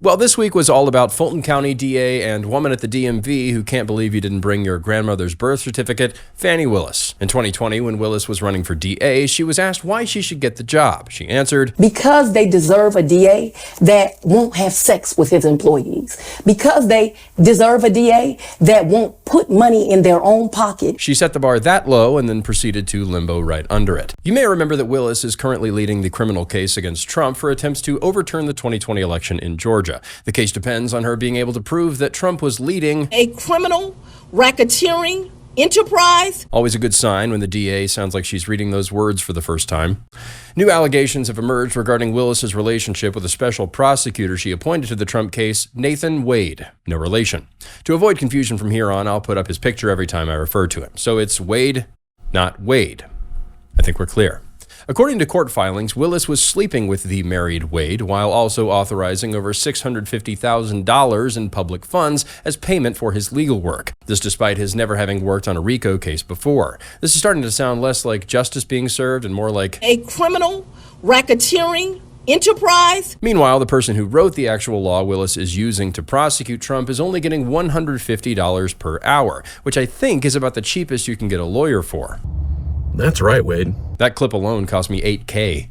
Well, this week was all about Fulton County DA and woman at the DMV who can't believe you didn't bring your grandmother's birth certificate, Fani Willis. In 2020, when Willis was running for DA, she was asked why she should get the job. She answered, "Because they deserve a DA that won't have sex with his employees. Because they deserve a DA that won't put money in their own pocket." She set the bar that low and then proceeded to limbo right under it. You may remember that Willis is currently leading the criminal case against Trump for attempts to overturn the 2020 election in Georgia. The case depends on her being able to prove that Trump was leading a criminal racketeering enterprise. Always a good sign when the DA sounds like she's reading those words for the first time. New allegations have emerged regarding Willis's relationship with a special prosecutor she appointed to the Trump case, Nathan Wade. No relation. To avoid confusion from here on, I'll put up his picture every time I refer to him. So it's Wade, not Wade. I think we're clear. According to court filings, Willis was sleeping with the married Wade while also authorizing over $650,000 in public funds as payment for his legal work. This despite his never having worked on a RICO case before. This is starting to sound less like justice being served and more like a criminal racketeering enterprise. Meanwhile, the person who wrote the actual law Willis is using to prosecute Trump is only getting $150 per hour, which I think is about the cheapest you can get a lawyer for. That's right, Wade. That clip alone cost me $8,000.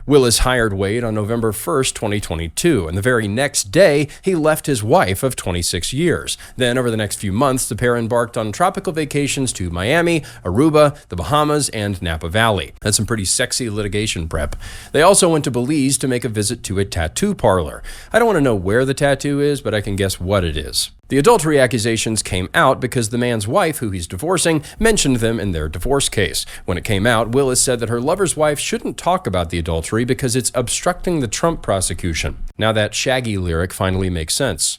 Willis hired Wade on November 1st, 2022, and the very next day, he left his wife of 26 years. Then, over the next few months, the pair embarked on tropical vacations to Miami, Aruba, the Bahamas, and Napa Valley. That's some pretty sexy litigation prep. They also went to Belize to make a visit to a tattoo parlor. I don't want to know where the tattoo is, but I can guess what it is. The adultery accusations came out because the man's wife, who he's divorcing, mentioned them in their divorce case. When it came out, Willis said that her lover's wife shouldn't talk about the adultery because it's obstructing the Trump prosecution. Now that Shaggy lyric finally makes sense.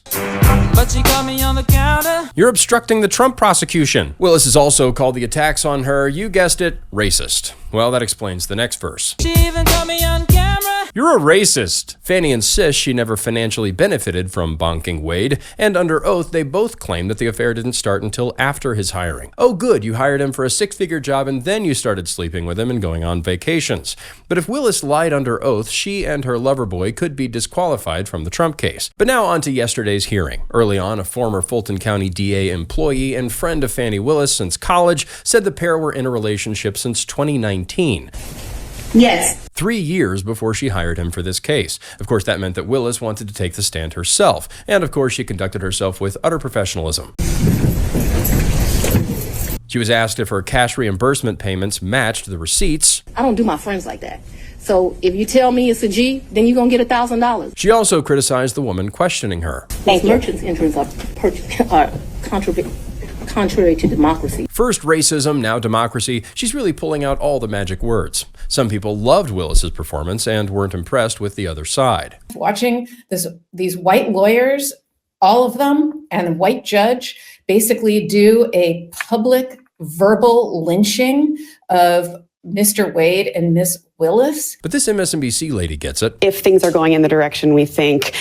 But she caught me on the counter. You're obstructing the Trump prosecution. Willis has also called the attacks on her, you guessed it, racist. Well, that explains the next verse. She even caught me on camera. You're a racist. Fani insists she never financially benefited from bonking Wade, and under oath, they both claim that the affair didn't start until after his hiring. Oh good, you hired him for a six-figure job and then you started sleeping with him and going on vacations. But if Willis lied under oath, she and her loverboy could be disqualified from the Trump case. But now on to yesterday's hearing. Early on, a former Fulton County DA employee and friend of Fani Willis since college said the pair were in a relationship since 2019. Yes. 3 years before she hired him for this case. Of course, that meant that Willis wanted to take the stand herself. And of course, she conducted herself with utter professionalism. She was asked if her cash reimbursement payments matched the receipts. I don't do my friends like that. So if you tell me it's a G, then you're going to get $1,000. She also criticized the woman questioning her. Those merchants' interests are contrary to democracy. First racism, now democracy. She's really pulling out all the magic words. Some people loved Willis's performance and weren't impressed with the other side. Watching these white lawyers, all of them, and a white judge basically do a public verbal lynching of Mr. Wade and Miss Willis. But this MSNBC lady gets it. If things are going in the direction we think,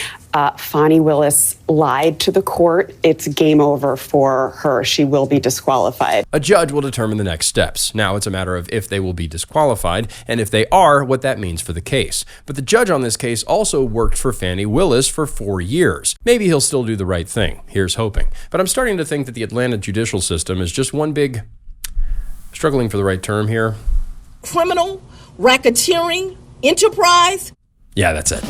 Fani Willis lied to the court, it's game over for her. She will be disqualified. A judge will determine the next steps. Now it's a matter of if they will be disqualified, and if they are, what that means for the case. But the judge on this case also worked for Fani Willis for 4 years. Maybe he'll still do the right thing. Here's hoping. But I'm starting to think that the Atlanta judicial system is just one big, struggling for the right term here, Criminal racketeering enterprise. Yeah, that's it.